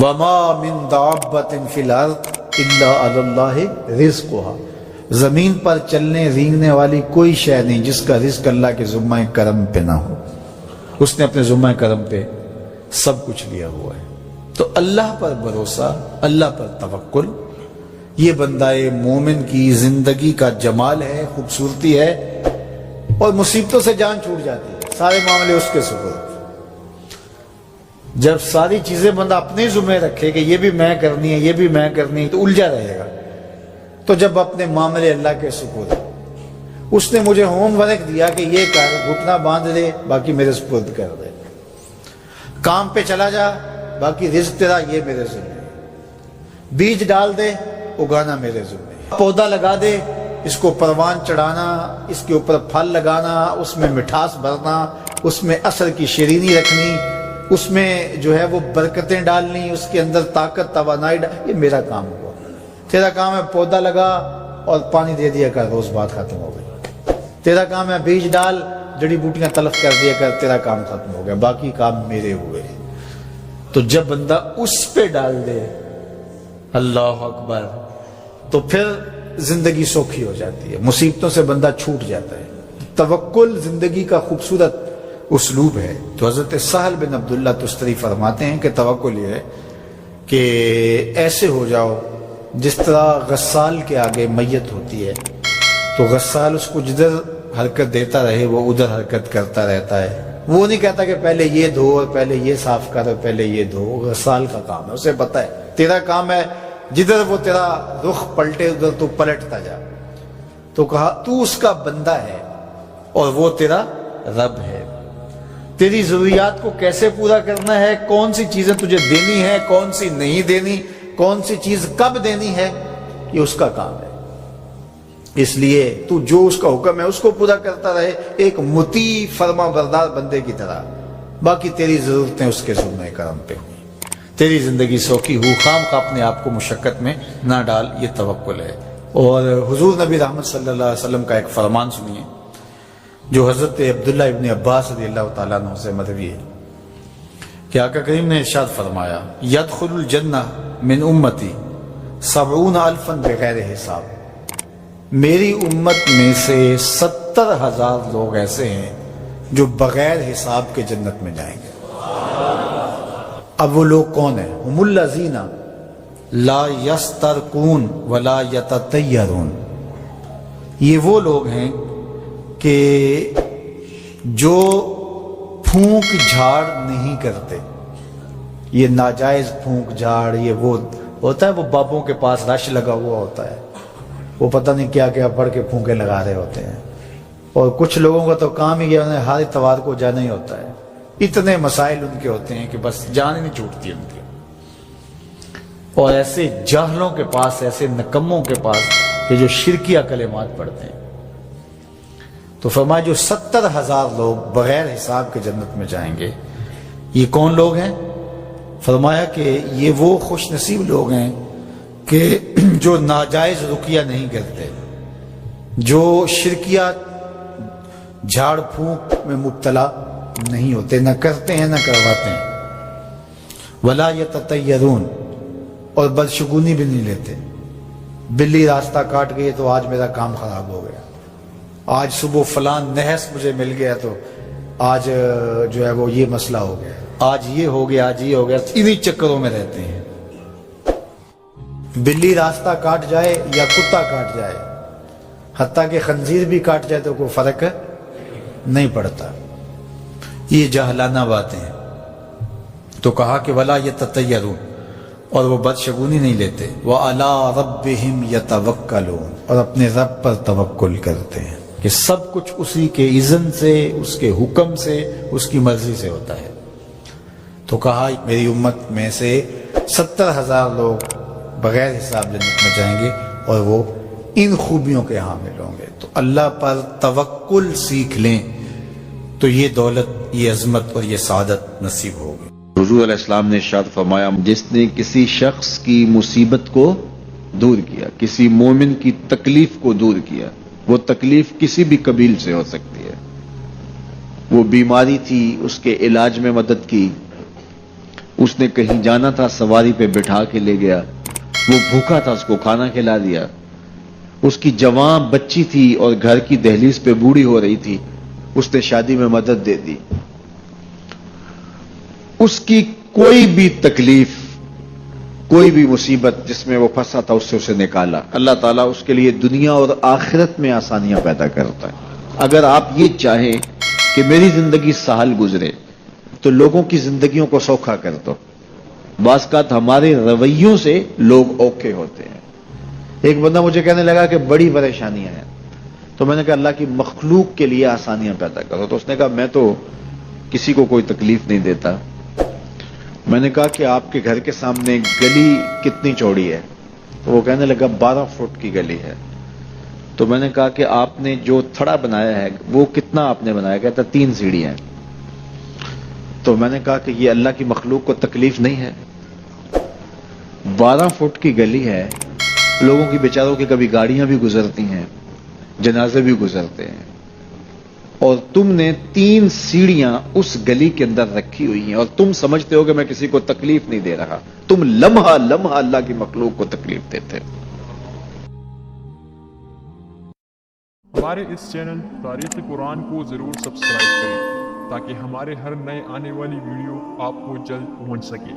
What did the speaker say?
وما من دابۃ فی الارض الا علی اللہ رزقها، زمین پر چلنے رینگنے والی کوئی شے نہیں جس کا رزق اللہ کے ذمہ کرم پہ نہ ہو، اس نے اپنے ذمہ کرم پہ سب کچھ لیا ہوا ہے۔ تو اللہ پر بھروسہ، اللہ پر توکل، یہ بندہ مومن کی زندگی کا جمال ہے، خوبصورتی ہے، اور مصیبتوں سے جان چھوٹ جاتی ہے، سارے معاملے اس کے سپرد۔ جب ساری چیزیں بندہ اپنے ذمہ رکھے کہ یہ بھی میں کرنی ہے، یہ بھی میں کرنی ہے، تو الجھا رہے گا۔ تو جب اپنے معاملے اللہ کے سپرد، اس نے مجھے ہوم ورک دیا کہ یہ کر، گھٹنا باندھ دے، باقی میرے سپرد کر دے، کام پہ چلا جا، باقی رزق تیرا، یہ میرے ذمہ ہے، بیج ڈال دے، اگانا میرے ذمہ ہے، پودا لگا دے، اس کو پروان چڑھانا، اس کے اوپر پھل لگانا، اس میں مٹھاس بھرنا، اس میں اثر کی شیرینی رکھنی، اس میں جو ہے وہ برکتیں ڈالنی، اس کے اندر طاقت توانائی یہ میرا کام ہوا۔ تیرا کام ہے پودا لگا اور پانی دے دیا کر، روز بات ختم ہو گئی۔ تیرا کام ہے بیج ڈال، جڑی بوٹیاں تلف کر دیا کر، تیرا کام ختم ہو گیا، باقی کام میرے ہوئے۔ تو جب بندہ اس پہ ڈال دے، اللہ اکبر، تو پھر زندگی سوکھی ہو جاتی ہے، مصیبتوں سے بندہ چھوٹ جاتا ہے۔ توکل زندگی کا خوبصورت اسلوب ہے۔ تو حضرت سہل بن عبداللہ تستری فرماتے ہیں کہ توکل یہ ہے کہ ایسے ہو جاؤ جس طرح غسال کے آگے میت ہوتی ہے تو غسال اس کو جدھر حرکت دیتا رہے وہ ادھر حرکت کرتا رہتا ہے، وہ نہیں کہتا کہ پہلے یہ دھو اور پہلے یہ صاف کر اور پہلے یہ دھو۔ غسال کا کام ہے، اسے پتہ ہے تیرا کام ہے جدھر وہ تیرا رخ پلٹے ادھر تو پلٹتا جا۔ تو کہا تو اس کا بندہ ہے اور وہ تیرا رب ہے، تیری ضروریات کو کیسے پورا کرنا ہے، کون سی چیزیں تجھے دینی ہے، کون سی نہیں دینی، کون سی چیز کب دینی ہے، یہ اس کا کام ہے۔ اس لیے تو جو اس کا حکم ہے اس کو پورا کرتا رہے، ایک مطیع فرما بردار بندے کی طرح، باقی تیری ضرورتیں اس کے ذمہ کرم پہ ہوئی، تیری زندگی سوکھی ہو، خام خواہ اپنے آپ کو مشقت میں نہ ڈال، یہ توکل ہے۔ اور حضور نبی رحمت صلی اللہ علیہ وسلم کا ایک فرمان سنیے جو حضرت عبداللہ ابن عباس رضی اللہ تعالیٰ عنہ سے مروی ہے کہ آقا کریم نے ارشاد فرمایا، یدخل الجنہ من امتی 70,000 بغیر حساب، میری امت میں سے 70,000 لوگ ایسے ہیں جو بغیر حساب کے جنت میں جائیں گے۔ اب وہ لوگ کون ہیں؟ ہم الذین لا یسترقون ولا یتطیرون، یہ وہ لوگ ہیں کہ جو پھونک جھاڑ نہیں کرتے۔ یہ ناجائز پھونک جھاڑ، یہ وہ ہوتا ہے، وہ بابوں کے پاس رش لگا ہوا ہوتا ہے، وہ پتہ نہیں کیا کیا پڑھ کے پھونکے لگا رہے ہوتے ہیں، اور کچھ لوگوں کا تو کام ہی انہیں ہر اتوار کو جانا ہی ہوتا ہے، اتنے مسائل ان کے ہوتے ہیں کہ بس جان ہی نہیں چھوٹتی ان کی۔ اور ایسے جاہلوں کے پاس، ایسے نکموں کے پاس کہ جو شرکیہ کلمات پڑھتے ہیں۔ تو فرمایا جو 70,000 لوگ بغیر حساب کے جنت میں جائیں گے، یہ کون لوگ ہیں؟ فرمایا کہ یہ وہ خوش نصیب لوگ ہیں کہ جو ناجائز رقیہ نہیں کرتے، جو شرکیہ جھاڑ پھونک میں مبتلا نہیں ہوتے، نہ کرتے ہیں نہ کرواتے ہیں۔ ولا یتطیرون، اور بدشگونی بھی نہیں لیتے۔ بلی راستہ کاٹ گئی تو آج میرا کام خراب ہو گیا، آج صبح فلان نحس مجھے مل گیا تو آج جو ہے وہ یہ مسئلہ ہو گیا، آج یہ ہو گیا، آج یہ ہو گیا، انہی چکروں میں رہتے ہیں۔ بلی راستہ کاٹ جائے یا کتا کاٹ جائے، حتیٰ کہ خنزیر بھی کاٹ جائے تو کوئی فرق نہیں پڑتا۔ یہ جاہلانہ باتیں ہیں۔ تو کہا کہ ولا یتطیرون، اور وہ بدشگونی نہیں لیتے، وَعَلَىٰ رَبِّهِمْ يَتَوَكَّلُونَ، اور اپنے رب پر توکل کرتے ہیں کہ سب کچھ اسی کے اذن سے، اس کے حکم سے، اس کی مرضی سے ہوتا ہے۔ تو کہا میری امت میں سے 70,000 لوگ بغیر حساب جنت میں جائیں گے، اور وہ ان خوبیوں کے حامل ہوں گے۔ تو اللہ پر توکل سیکھ لیں تو یہ دولت، یہ عظمت اور یہ سعادت نصیب ہوگی۔ حضور علیہ السلام نے ارشاد فرمایا، جس نے کسی شخص کی مصیبت کو دور کیا، کسی مومن کی تکلیف کو دور کیا، وہ تکلیف کسی بھی قبیل سے ہو سکتی ہے، وہ بیماری تھی، اس کے علاج میں مدد کی، اس نے کہیں جانا تھا، سواری پہ بٹھا کے لے گیا، وہ بھوکا تھا، اس کو کھانا کھلا دیا. اس کی جوان بچی تھی اور گھر کی دہلیز پہ بوڑھی ہو رہی تھی، اس نے شادی میں مدد دے دی. اس کی کوئی بھی تکلیف، کوئی بھی مصیبت جس میں وہ پھنسا تھا، اس سے اسے نکالا. اللہ تعالیٰ اس کے لیے دنیا اور آخرت میں آسانیاں پیدا کرتا ہے. اگر آپ یہ چاہیں کہ میری زندگی سہل گزرے تو لوگوں کی زندگیوں کو سوکھا کر دو. بعض اوقات ہمارے رویوں سے لوگ اوکھے ہوتے ہیں. ایک بندہ مجھے کہنے لگا کہ بڑی پریشانیاں ہیں، تو میں نے کہا اللہ کی مخلوق کے لیے آسانیاں پیدا کرو. تو اس نے کہا میں تو کسی کو کوئی تکلیف نہیں دیتا. میں نے کہا کہ آپ کے گھر کے سامنے گلی کتنی چوڑی ہے؟ تو وہ کہنے لگا 12 فٹ کی گلی ہے. تو میں نے کہا کہ آپ نے جو تھڑا بنایا ہے وہ کتنا آپ نے بنایا؟ کہتا 3 سیڑھیاں. تو میں نے کہا کہ یہ اللہ کی مخلوق کو تکلیف نہیں ہے؟ 12 فٹ کی گلی ہے، لوگوں کی بیچاروں کی کبھی گاڑیاں بھی گزرتی ہیں، جنازے بھی گزرتے ہیں، اور تم نے 3 سیڑھیاں اس گلی کے اندر رکھی ہوئی ہیں اور تم سمجھتے ہو کہ میں کسی کو تکلیف نہیں دے رہا. تم لمحہ لمحہ اللہ کی مخلوق کو تکلیف دیتے. ہمارے اس چینل تاریخ قرآن کو ضرور سبسکرائب کریں تاکہ ہمارے ہر نئے آنے والی ویڈیو آپ کو جلد پہنچ سکے.